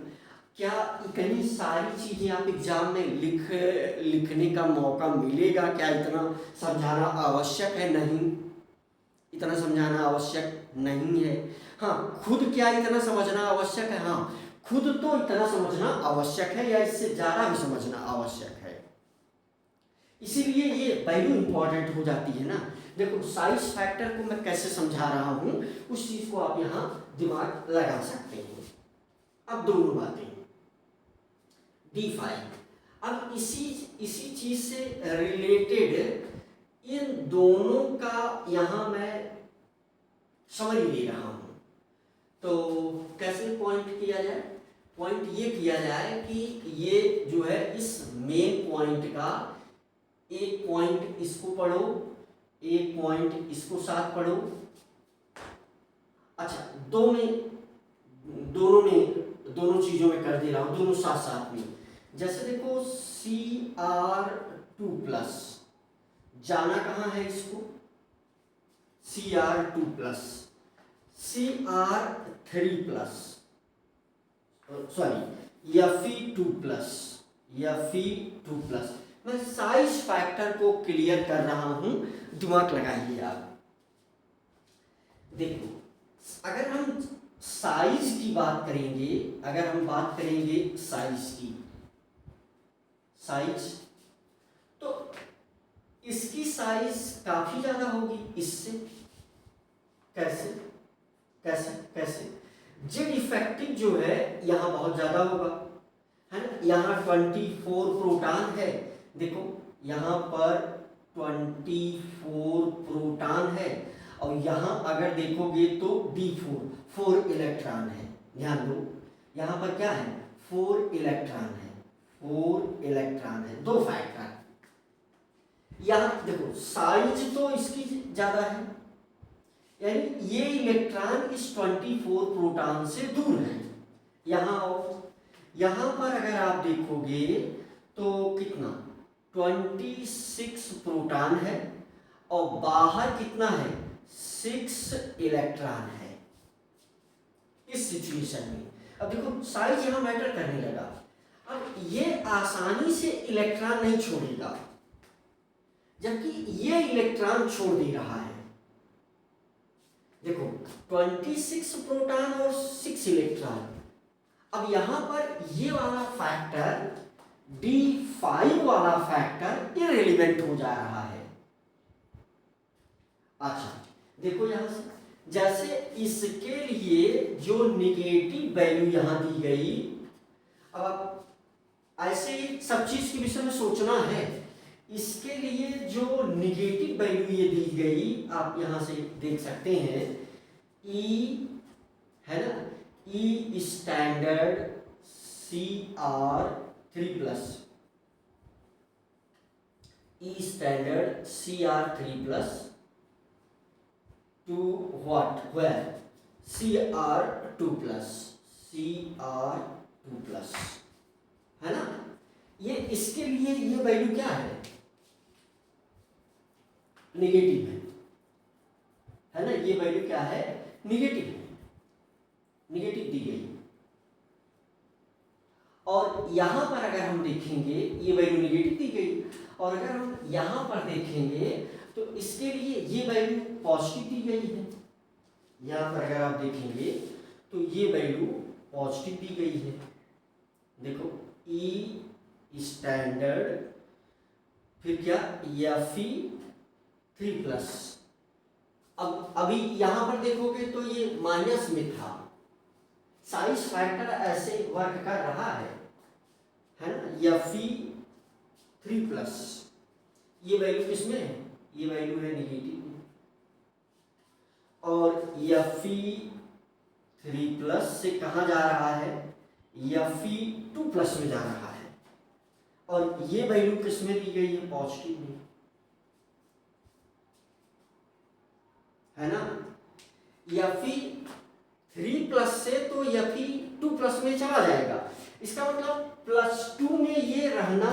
क्या इतनी सारी चीजें आप एग्जाम में लिखने का मौका मिलेगा? क्या इतना समझाना आवश्यक है? नहीं, इतना समझाना आवश्यक नहीं है। हाँ, खुद क्या इतना समझना आवश्यक है? हाँ, खुद तो इतना समझना आवश्यक है, या इससे ज़्यादा भी समझना आवश्यक है। इसीलिए ये वैल्यू इंपॉर्टेंट हो जाती है ना। देखो साइज फैक्टर को मैं कैसे समझा रहा हूँ, उस चीज़ को आप यहाँ दिमाग लगा सकते हैं। अब दोनों बातें D5, अब इसी चीज़ से रिलेटेड इन दोनों का यहाँ मैं समझ ले रहा हूँ। तो कैसे पॉइंट किया जाए? पॉइंट ये किया जाए कि ये जो है इस मेन पॉइंट का एक पॉइंट इसको पढ़ो, एक पॉइंट इसको साथ पढ़ो। अच्छा, दोनों चीज़ों में कर दे रहा हूँ, दोनों साथ साथ में। जैसे देखो Cr2+, जाना कहाँ है इसको? Cr2+, Cr3+, सॉरी Fe2+, मैं साइज फैक्टर को क्लियर कर रहा हूं, दिमाग लगाइए आप। देखो अगर हम साइज की बात करेंगे, अगर हम बात करेंगे साइज की, साइज तो इसकी साइज काफी ज्यादा होगी इससे। कैसे कैसे कैसे? जेड इफेक्टिव जो है यहाँ बहुत ज्यादा होगा, है ना। यहाँ 24 प्रोटॉन है, देखो यहाँ पर 24 प्रोटॉन है, और यहाँ अगर देखोगे तो D4 4 इलेक्ट्रॉन है। ध्यान दो, यहाँ पर क्या है? 4 इलेक्ट्रॉन है, 4 इलेक्ट्रॉन है, दो फैक्टर। यहाँ देखो साइज तो इसकी ज्यादा है, यानी ये इलेक्ट्रॉन इस 24 प्रोटॉन से दूर है। यहाँ आओ, यहाँ पर अगर आप देखोगे तो कितना 26 प्रोटॉन है और बाहर कितना है 6 इलेक्ट्रॉन है इस सिचुएशन में। अब देखो साइज यहाँ मैटर करने लगा। अब ये आसानी से इलेक्ट्रॉन नहीं छोड़ेगा, जबकि ये इलेक्ट्रॉन छोड़ दे रहा है। देखो 26 प्रोटॉन और 6 इलेक्ट्रॉन। अब यहां पर ये वाला फैक्टर D5 वाला फैक्टर इररिलेवेंट हो जा रहा है। अच्छा देखो यहां से, जैसे इसके लिए जो निगेटिव वैल्यू यहां दी गई, अब ऐसे ही सब चीज के विषय में सोचना है। इसके लिए जो निगेटिव वैल्यू ये दी गई, आप यहां से देख सकते हैं E है ना, E standard Cr3+, E standard Cr3+ to what, where Cr2+, Cr2+ है ना। ये इसके लिए ये वैल्यू क्या है, निगेटिव है ना। ये वैल्यू क्या है, निगेटिव है, निगेटिव दी गई। और यहां पर अगर हम देखेंगे ये वैल्यू निगेटिव दी गई, और अगर हम यहां पर देखेंगे तो इसके लिए ये वैल्यू पॉजिटिव दी गई है। यहां पर अगर आप देखेंगे तो ये वैल्यू पॉजिटिव दी गई है। देखो E स्टैंडर्ड फिर क्या Fe3+। अब अभी यहां पर देखोगे तो ये माइनस में था, साइज फैक्टर ऐसे वर्क कर रहा है ना। Fe3+, ये वैल्यू किसमें है, ये वैल्यू है निगेटिव में। और Fe3+ से कहां जा रहा है, Fe2+ में जा रहा है। और ये वैल्यू किसमें दी गई है, पॉजिटिव में, है ना। Fe3+ से तो Fe2+ में चला जाएगा। इसका मतलब +2 में ये रहना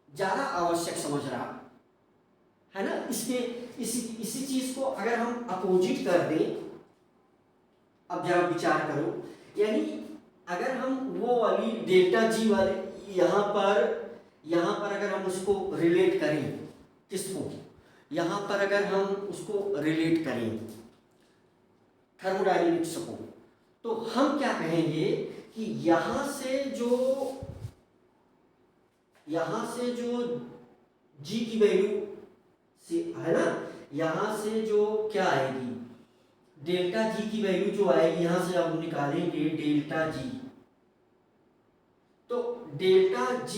ज्यादा आवश्यक समझ रहा है ना। इसके इसी चीज को अगर हम अपोजिट कर दें, अब जरा विचार करो, यानी अगर हम वो वाली ΔG वाले यहाँ पर अगर हम उसको रिलेट करें, किसको, यहाँ पर अगर हम उसको रिलेट करें थर्मोडायनेमिक्स को, तो हम क्या कहेंगे कि यहाँ से जो G की वैल्यू से है ना, यहाँ से जो क्या आएगी ΔG की वैल्यू जो आएगी, यहाँ से हम निकालेंगे ΔG। तो ΔG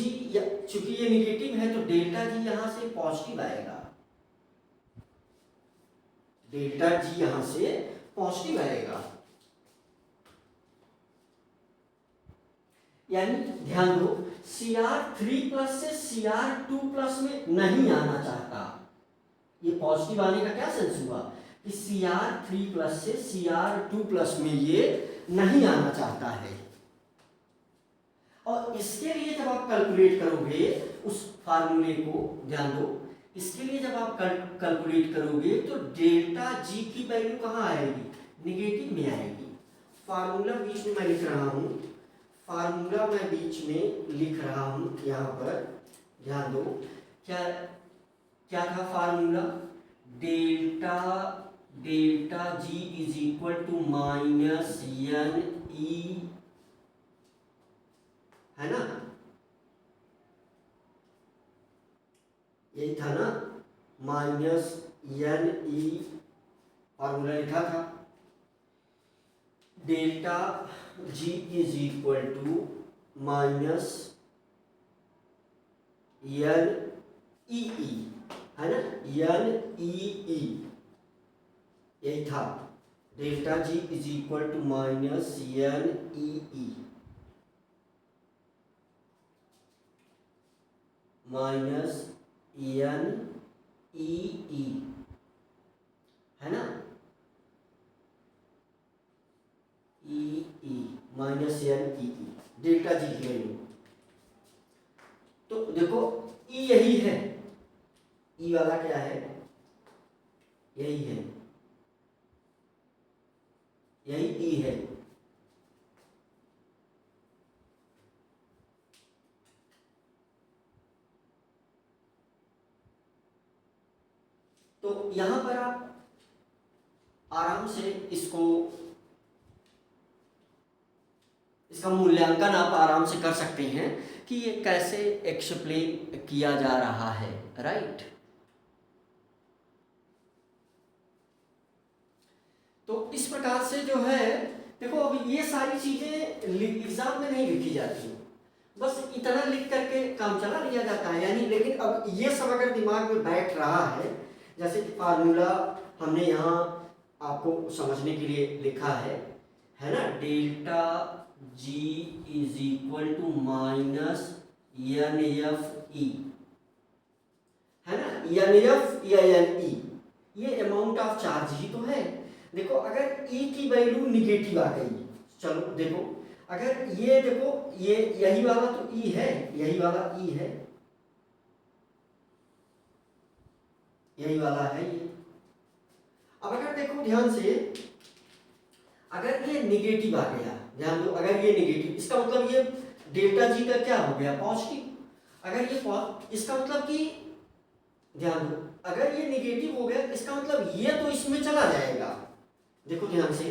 चूंकि ये निगेटिव है तो ΔG यहाँ से पॉजिटिव आएगा, ΔG यहाँ से पॉजिटिव आएगा। यानी ध्यान दो, Cr3+ से Cr2+ में नहीं आना चाहता। ये पॉजिटिव आने का क्या सेंस हुआ कि Cr3+ से Cr2+ में ये नहीं आना चाहता है। और इसके लिए जब आप कैलकुलेट करोगे उस फार्मूले को, ध्यान दो, इसके लिए जब आप कैलकुलेट करोगे तो ΔG की वैल्यू कहाँ आएगी, निगेटिव में आएगी। फार्मूला बीच में मैं लिख रहा हूँ, फार्मूला मैं बीच में लिख रहा हूँ यहाँ पर, ध्यान दो। क्या था formula, ΔG is equal to -NE, है ना, यही था ना, -NE फार्मूला लिखा था। ΔG is equal to -NEE, है ना, NEE यही था। ΔG is equal to -NEE। Minus N E E, है ना, E E minus N E E, delta G की वैल्यू। तो देखो ई यही है, ई वाला क्या है, यही है, यही ई है। तो यहां पर आप आराम से इसका मूल्यांकन आप आराम से कर सकते हैं कि ये कैसे एक्सप्लेन किया जा रहा है, राइट। तो इस प्रकार से जो है, देखो अब ये सारी चीजें एग्जाम में नहीं लिखी जाती, बस इतना लिख करके काम चला लिया जाता है यानी। लेकिन अब ये सब अगर दिमाग में बैठ रहा है, जैसे कि फार्मूला हमने यहाँ आपको समझने के लिए लिखा है ना, delta G is equal to minus N F E, है ना, एन एफ या एन ई, ये अमाउंट ऑफ चार्ज ही तो है। देखो अगर ई की वैल्यू निगेटिव आ गई, चलो देखो अगर ये देखो ये यही वाला तो ई है, यही वाला ई है, यही वाला है ये। अब अगर देखो ध्यान से, अगर ये निगेटिव आ गया, ध्यान दो, अगर ये निगेटिव, इसका मतलब ये डेल्टा जी का क्या हो गया, पॉजिटिव। अगर ये इसका मतलब कि ध्यान दो, अगर ये निगेटिव हो गया इसका मतलब ये तो इसमें चला जाएगा, देखो ध्यान से,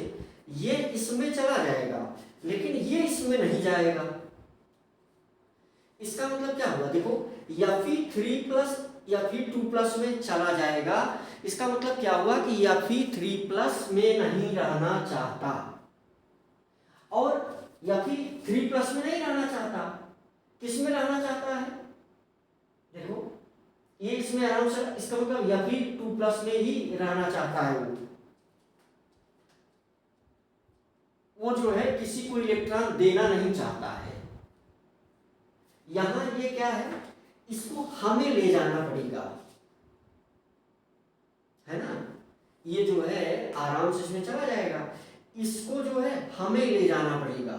ये इसमें चला जाएगा लेकिन ये इसमें नहीं जाएगा। इसका मतलब क्या हुआ, देखो या फिर 3 प्लस या फिर 2 प्लस में चला जाएगा, इसका मतलब क्या हुआ कि या फिर 3 प्लस में नहीं रहना चाहता, और या फिर 3 प्लस में नहीं रहना चाहता, किस में रहना चाहता है, देखो ये इसमें आराम से, इसका मतलब या फिर 2 प्लस में ही रहना चाहता है वो जो है किसी को इलेक्ट्रॉन देना नहीं चाहता है। यहां ये क्या है, इसको हमें ले जाना पड़ेगा, है ना, ये जो है आराम से इसमें चला जाएगा, इसको जो है हमें ले जाना पड़ेगा।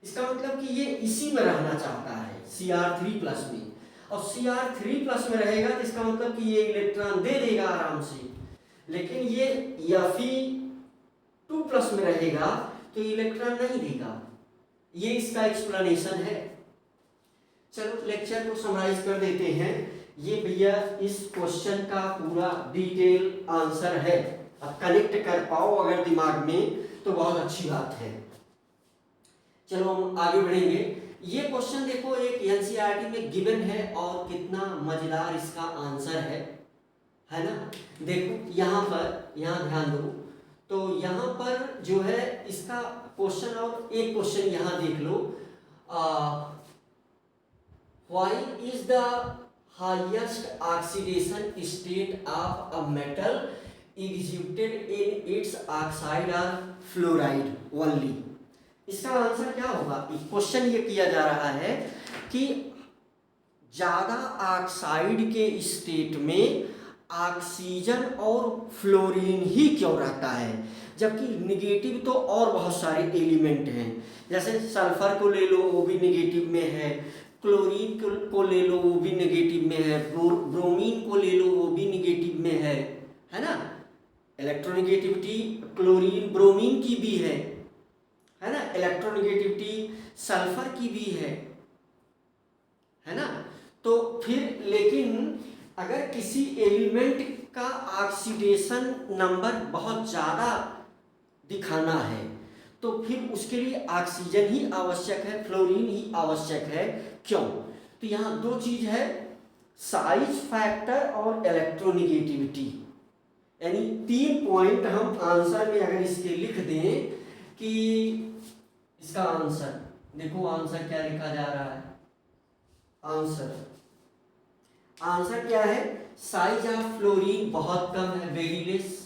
इसका मतलब कि ये इसी में रहना चाहता है Cr3 प्लस में, और Cr3 प्लस में रहेगा तो इसका मतलब कि ये इलेक्ट्रॉन दे देगा आराम से, लेकिन ये Fe2 प्लस में रहेगा तो इलेक्ट्रॉन नहीं देगा। ये इसका एक्सप्लेनेशन है। चलो लेक्चर को समराइज कर देते हैं। ये भैया इस क्वेश्चन का पूरा डिटेल आंसर है, अब कनेक्ट कर पाओ अगर दिमाग में तो बहुत अच्छी बात है। चलो हम आगे बढ़ेंगे। ये क्वेश्चन देखो एक एनसीईआरटी में गिवन है और कितना मजेदार इसका आंसर है ना। देखो यहाँ पर, यहाँ ध्यान दो, तो यहाँ पर जो है इसका क्वेश्चन, और एक क्वेश्चन यहाँ देख लो, Why is the highest oxidation state of a metal exhibited in its oxide or fluoride only? इसका आंसर क्या होगा। क्वेश्चन ये किया जा रहा है कि ज्यादा ऑक्साइड के स्टेट में ऑक्सीजन और फ्लोरीन ही क्यों रहता है, जबकि निगेटिव तो और बहुत सारे एलिमेंट हैं, जैसे सल्फर को ले लो वो भी निगेटिव में है, क्लोरीन को ले लो वो भी नेगेटिव में है, ब्रोमीन को ले लो वो भी नेगेटिव में है ना। इलेक्ट्रोनेगेटिविटी क्लोरीन ब्रोमीन की भी है ना। इलेक्ट्रोनेगेटिविटी सल्फर की भी है ना। तो फिर लेकिन अगर किसी एलिमेंट का ऑक्सीडेशन नंबर बहुत ज़्यादा दिखाना है तो फिर उसके लिए ऑक्सीजन ही आवश्यक है, फ्लोरीन ही आवश्यक है। क्यों, तो यहाँ दो चीज है, साइज फैक्टर और इलेक्ट्रोनेगेटिविटी, यानी 3 पॉइंट हम आंसर में अगर इसके लिख दें कि इसका आंसर, देखो आंसर क्या लिखा जा रहा है, आंसर क्या है, साइज ऑफ फ्लोरीन बहुत कम है, वेरी लेस,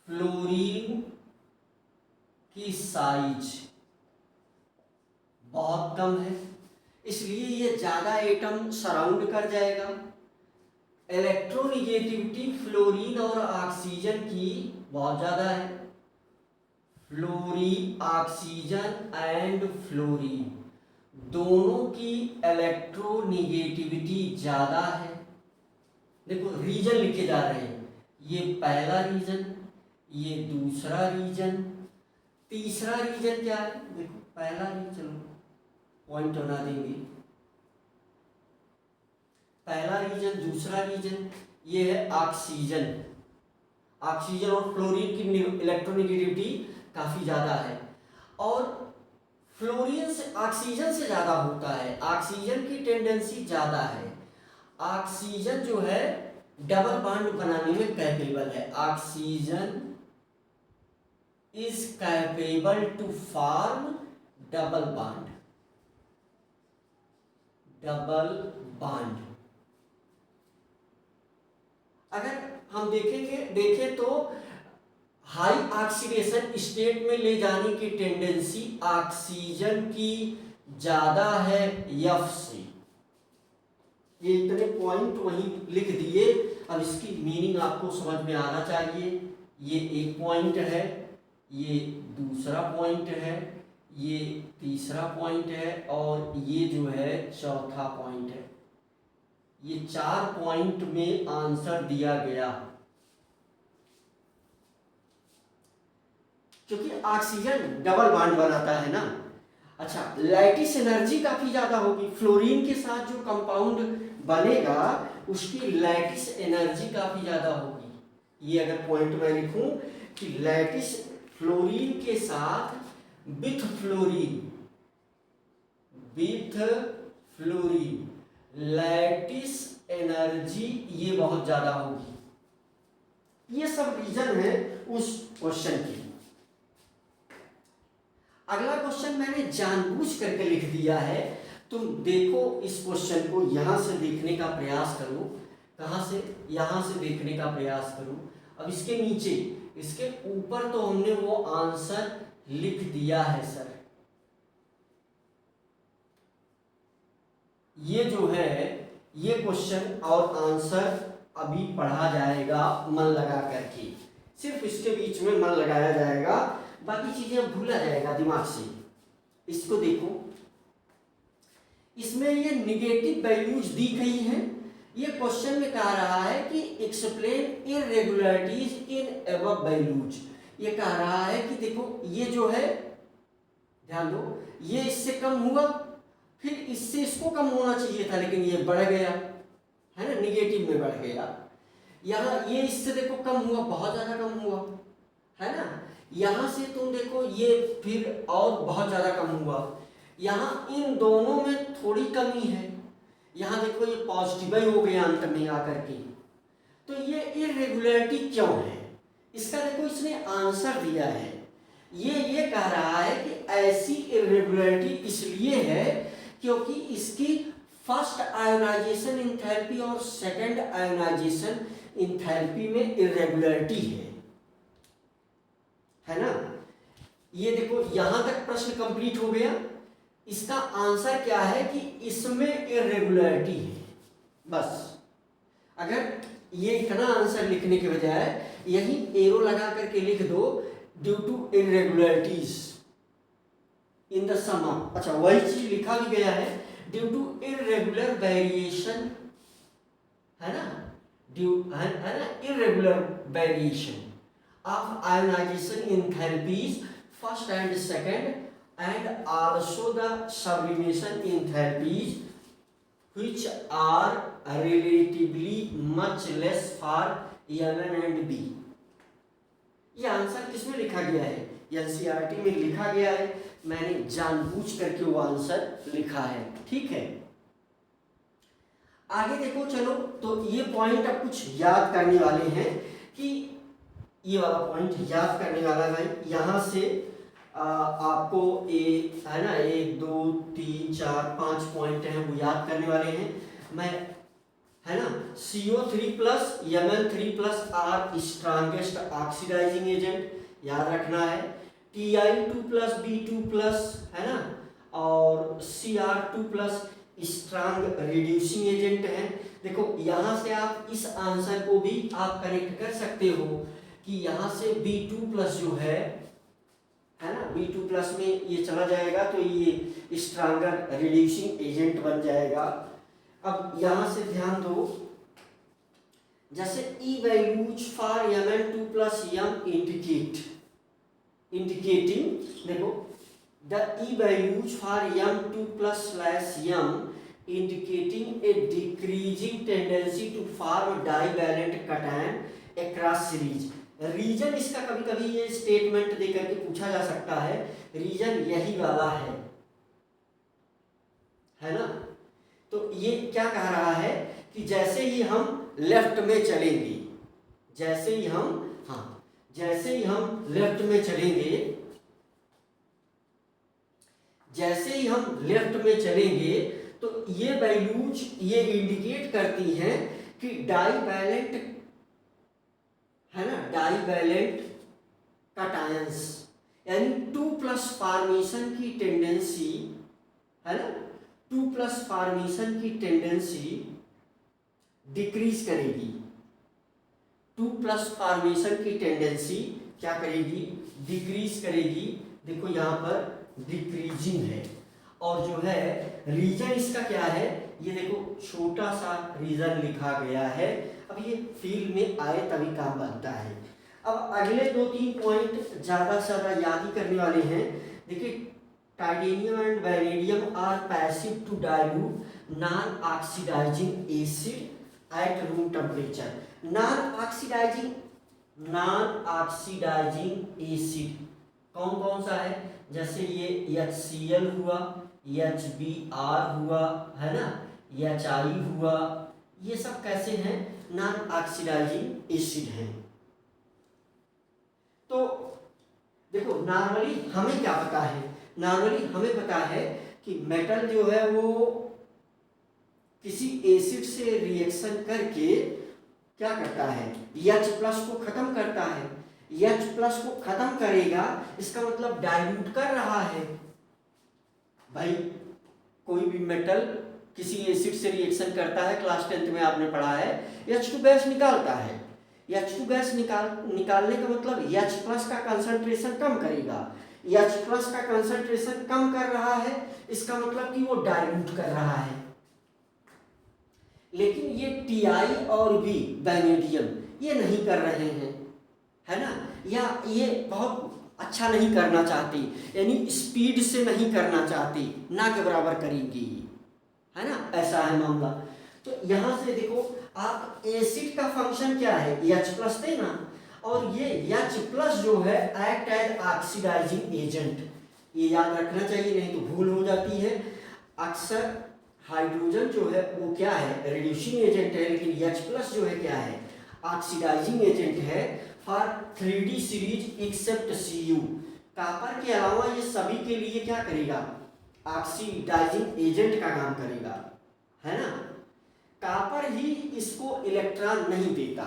फ्लोरीन की साइज बहुत कम है, इसलिए ये ज़्यादा एटम सराउंड कर जाएगा। इलेक्ट्रोनिगेटिविटी फ्लोरीन और ऑक्सीजन की बहुत ज़्यादा है। फ्लोरीन, ऑक्सीजन एंड फ्लोरीन दोनों की इलेक्ट्रोनिगेटिविटी ज़्यादा है। देखो रीजन लिखे जा रहे हैं, ये पहला रीजन, ये दूसरा रीजन, तीसरा रीजन क्या है? देखो पहला रीजन, पॉइंट बना देंगे, पहला रीजन, दूसरा रीजन, ये है ऑक्सीजन। ऑक्सीजन और फ्लोरीन की इलेक्ट्रोनिगेटिविटी काफ़ी ज़्यादा है, और फ्लोरीन से ऑक्सीजन से ज़्यादा होता है। ऑक्सीजन की टेंडेंसी ज़्यादा है। ऑक्सीजन जो है डबल बॉन्ड बनाने में कैपेबल है। Oxygen is capable to form double bond, double bond. अगर हम देखें तो हाई ऑक्सीडेशन स्टेट में ले जाने की टेंडेंसी ऑक्सीजन की ज्यादा है एफ से। ये इतने पॉइंट वहीं लिख दिए। अब इसकी मीनिंग आपको समझ में आना चाहिए। ये एक पॉइंट है, ये दूसरा पॉइंट है, ये तीसरा पॉइंट है, और ये जो है चौथा पॉइंट है। ये 4 पॉइंट में आंसर दिया गया, क्योंकि ऑक्सीजन डबल बॉन्ड बनाता है ना। अच्छा, लैटिस एनर्जी काफी ज्यादा होगी। फ्लोरीन के साथ जो कंपाउंड बनेगा उसकी लैटिस एनर्जी काफी ज्यादा होगी। ये अगर पॉइंट मैं लिखूं कि लैटिस फ्लोरीन के साथ विथ फ्लोरीन लैटिस एनर्जी ये बहुत ज्यादा होगी। ये सब रीजन है उस क्वेश्चन के। अगला क्वेश्चन मैंने जानबूझ करके लिख दिया है। तुम देखो इस क्वेश्चन को, यहां से देखने का प्रयास करो। कहां से? यहां से देखने का प्रयास करो। अब इसके नीचे, इसके ऊपर तो हमने वो आंसर लिख दिया है सर। ये जो है ये क्वेश्चन और आंसर अभी पढ़ा जाएगा मन लगा करके। सिर्फ इसके बीच में मन लगाया जाएगा, बाकी चीजें भूला जाएगा दिमाग से। इसको देखो, इसमें ये निगेटिव वैल्यूज दी गई हैं। ये क्वेश्चन में कह रहा है कि एक्सप्लेन इररेगुलरिटीज इन अबव वैल्यूज। ये कह रहा है कि देखो ये जो है, ध्यान दो, ये इससे कम हुआ, फिर इससे इसको कम होना चाहिए था, लेकिन ये बढ़ गया है ना, निगेटिव में बढ़ गया। यहाँ ये इससे देखो कम हुआ, बहुत ज्यादा कम हुआ है ना। यहाँ से तुम देखो ये फिर और बहुत ज्यादा कम हुआ। यहाँ इन दोनों में थोड़ी कमी है। यहाँ देखो ये पॉजिटिव ही हो गया अंत में आकर के। तो ये इररेगुलरिटी क्यों है? इसका देखो इसने आंसर दिया है। ये कह रहा है कि ऐसी इररेगुलरिटी इसलिए है क्योंकि इसकी फर्स्ट आयोनाइजेशन इंथैल्पी और सेकंड आयोनाइजेशन इंथैल्पी में इररेगुलरिटी है ना। ये देखो यहां तक प्रश्न कंप्लीट हो गया। इसका आंसर क्या है कि इसमें इररेगुलरिटी है। बस अगर ये इतना आंसर लिखने के बजाय यही एरो लगा करके लिख दो, due to irregularities in the sum of, अच्छा वही चीज लिखा भी गया है, ड्यू टू इररेगुलर वेरिएशन, है ना, है ना, irregular variation of ionization enthalpies first and second, and also the sublimation enthalpies which are relatively much less for Mn and B। ये आंसर किसमें लिखा गया है? एनसीईआरटी में लिखा गया है। मैंने जानबूझ करके वो आंसर लिखा है, ठीक है। आगे देखो चलो, तो ये पॉइंट अब कुछ याद करने वाले हैं कि ये वाला पॉइंट याद करने वाला है। यहाँ से आपको एक है ना, 1 2 3 4 5 पॉइंट हैं वो याद करने वाले हैं। मैं है ना, CO3 plus Mn3 plus are strongest oxidizing agent, याद रखना है। Ti2 प्लस B2 प्लस है ना, और Cr2 plus strong reducing agent है। देखो यहाँ से आप इस आंसर को भी आप कनेक्ट कर सकते हो कि यहाँ से B2+ जो है ना, B2+ में ये चला जाएगा तो ये स्ट्रांगर रिड्यूसिंग एजेंट बन जाएगा। अब यहाँ से ध्यान दो, जैसे E values for Mn2+ M indicating, देखो the E values for M2+/M indicating a decreasing tendency to form divalent cation across series। Reason इसका कभी कभी ये स्टेटमेंट देकर के पूछा जा सकता है, रीजन यही वाला है ना। तो ये क्या कह रहा है कि जैसे ही हम लेफ्ट में चलेंगे, जैसे ही हम लेफ्ट में चलेंगे, जैसे ही हम लेफ्ट में चलेंगे तो ये वैल्यूज ये इंडिकेट करती हैं कि डाइवैलेंट है ना, डाइवैलेंट कैटायंस यानी 2+ फॉर्मेशन की टेंडेंसी है ना, 2+ फॉर्मेशन की टेंडेंसी डिक्रीज करेगी। 2+ फॉर्मेशन की टेंडेंसी क्या करेगी, डिक्रीज करेगी। देखो यहाँ पर डिक्रीजिंग है, और जो है रीजन इसका क्या है, ये देखो छोटा सा रीजन लिखा गया है। अब ये फील्ड में आए तभी काम बनता है। अब अगले 2-3 पॉइंट ज़्यादा से ज़्यादा याद ही करने वाले हैं। देखिए, titanium and vanadium are passive to dilute non oxidizing acid at room temperature. Non oxidizing acid कौन कौन सा है, जैसे ये HCl हुआ, HBr हुआ है ना, HI हुआ, ये सब कैसे हैं, नॉन ऑक्सीडाइजिंग एसिड हैं। तो देखो नॉर्मली हमें क्या पता है, नॉर्मली हमें पता है कि मेटल जो है वो किसी एसिड से रिएक्शन करके क्या करता है, H+ को खत्म करता है। H+ को खत्म करेगा, इसका मतलब डाइल्यूट कर रहा है। भाई कोई भी मेटल किसी एसिड से रिएक्शन करता है, क्लास 10th में आपने पढ़ा है, H2 गैस निकालता है। H2 गैस निकालने का मतलब H+ का कंसंट्रेशन कम करेगा। H+ का कंसंट्रेशन कम कर रहा है, इसका मतलब कि वो डाइल्यूट कर रहा है। लेकिन ये Ti और भी वैनेडियम ये नहीं कर रहे हैं, है ना, या ये बहुत अच्छा नहीं करना चाहती, यानी स्पीड से नहीं करना चाहती, ना के बराबर करेंगी, है ना, ऐसा है मामला। तो यहाँ से देखो आप एसिड का फंक्शन क्या है, H+ थे ना, और ये H+ जो है एक्ट एज ऑक्सीडाइजिंग एजेंट, ये याद रखना चाहिए, नहीं तो भूल हो जाती है। अक्सर हाइड्रोजन जो है वो क्या है, रिड्यूसिंग एजेंट है, लेकिन H+ जो है क्या है, ऑक्सीडाइजिंग एजेंट है for 3D series except Cu। Copper के अलावा ये सभी के लिए क्या करेगा, ऑक्सीडाइजिंग एजेंट का काम करेगा, है ना। कॉपर ही इसको इलेक्ट्रॉन नहीं देता।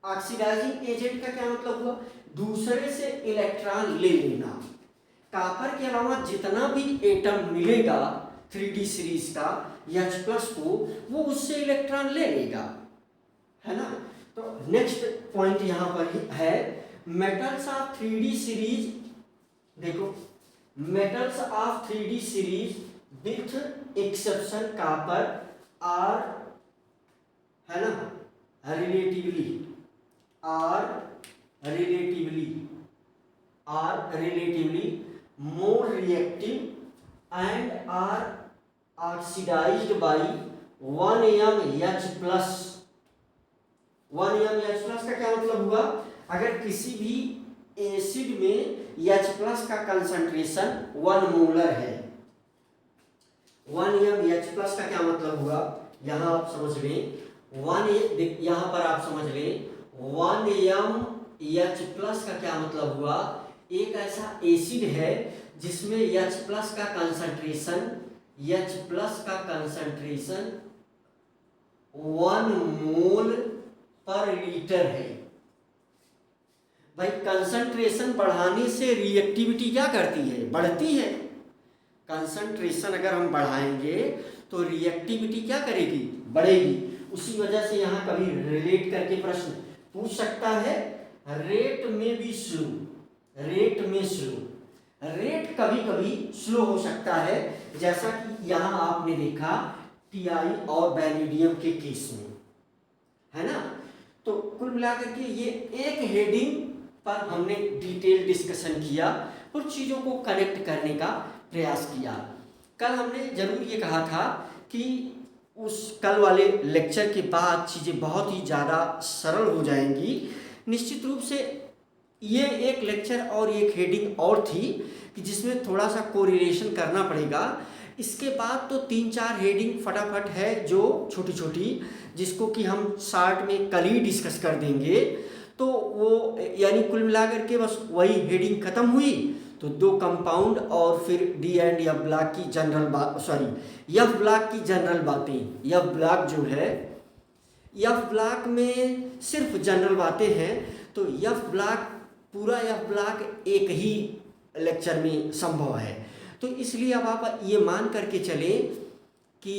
ऑक्सीडाइजिंग एजेंट का क्या मतलब हुआ, दूसरे से इलेक्ट्रॉन ले लेना। कॉपर के अलावा जितना भी एटम मिलेगा 3D सीरीज का H+ को, वो उससे इलेक्ट्रॉन ले लेगा, है ना। तो नेक्स्ट पॉइंट यहाँ पर है मेटल्स ऑफ 3D सीरीज। देखो metals of 3D series with exception copper are, है ना, relatively more reactive and are oxidized by 1m H+। 1m H+ का क्या मतलब हुआ, अगर किसी भी एसिड में H+ का कंसंट्रेशन 1 मोलर है, 1m H+ का क्या मतलब हुआ, यहाँ आप समझ लें, यहाँ पर आप समझ लें 1m H+ का क्या मतलब हुआ, एक ऐसा एसिड है जिसमें H+ का कंसंट्रेशन 1 मोल पर लीटर है। भाई कंसंट्रेशन बढ़ाने से रिएक्टिविटी क्या करती है, बढ़ती है। कंसंट्रेशन अगर हम बढ़ाएंगे तो रिएक्टिविटी क्या करेगी, बढ़ेगी। उसी वजह से यहाँ कभी रिलेट करके प्रश्न पूछ सकता है, रेट में भी स्लो, रेट में स्लो, रेट कभी कभी स्लो हो सकता है, जैसा कि यहाँ आपने देखा टीआई और वैनेडियम के केस में, है ना। तो कुल मिलाकर के ये एक हेडिंग पर हमने डिटेल डिस्कशन किया और चीज़ों को कनेक्ट करने का प्रयास किया। कल हमने जरूर ये कहा था कि उस कल वाले लेक्चर के बाद चीज़ें बहुत ही ज़्यादा सरल हो जाएंगी। निश्चित रूप से ये एक लेक्चर और एक हेडिंग और थी कि जिसमें थोड़ा सा कोरिलेशन करना पड़ेगा। इसके बाद तो 3-4 हेडिंग फटाफट है जो छोटी छोटी, जिसको कि हम शार्ट में कल ही डिस्कस कर देंगे। तो वो यानी कुल मिलाकर के बस वही हेडिंग खत्म हुई तो 2 कंपाउंड और फिर डी एंड एफ ब्लॉक की जनरल बात, सॉरी एफ ब्लॉक की जनरल बातें। एफ ब्लॉक जो है, एफ ब्लॉक में सिर्फ जनरल बातें हैं, तो एफ ब्लॉक पूरा एफ ब्लॉक एक ही लेक्चर में संभव है। तो इसलिए अब आप ये मान करके चले कि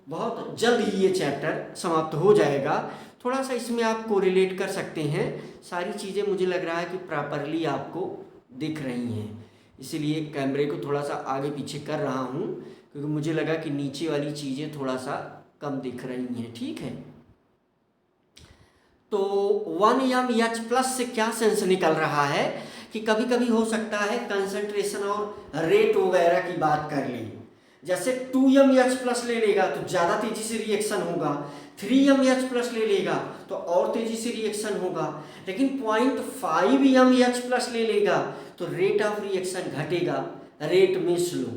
बहुत जल्द ही ये चैप्टर समाप्त हो जाएगा। थोड़ा सा इसमें आप कोरिलेट कर सकते हैं, सारी चीज़ें मुझे लग रहा है कि प्रॉपरली आपको दिख रही हैं, इसीलिए कैमरे को थोड़ा सा आगे पीछे कर रहा हूँ क्योंकि मुझे लगा कि नीचे वाली चीज़ें थोड़ा सा कम दिख रही हैं। ठीक है, तो 1mH+ से क्या सेंस निकल रहा है कि कभी कभी हो सकता है कंसंट्रेशन और रेट वगैरह की बात कर ली, जैसे 2mH+ ले लेगा तो ज़्यादा तेज़ी से रिएक्शन होगा, 3mH+ ले लेगा तो और तेज़ी से रिएक्शन होगा, लेकिन 0.5mH+ ले लेगा तो रेट ऑफ रिएक्शन घटेगा, रेट में स्लो।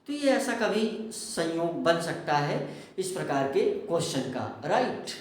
तो ये ऐसा कभी संयोग बन सकता है इस प्रकार के क्वेश्चन का, राइट।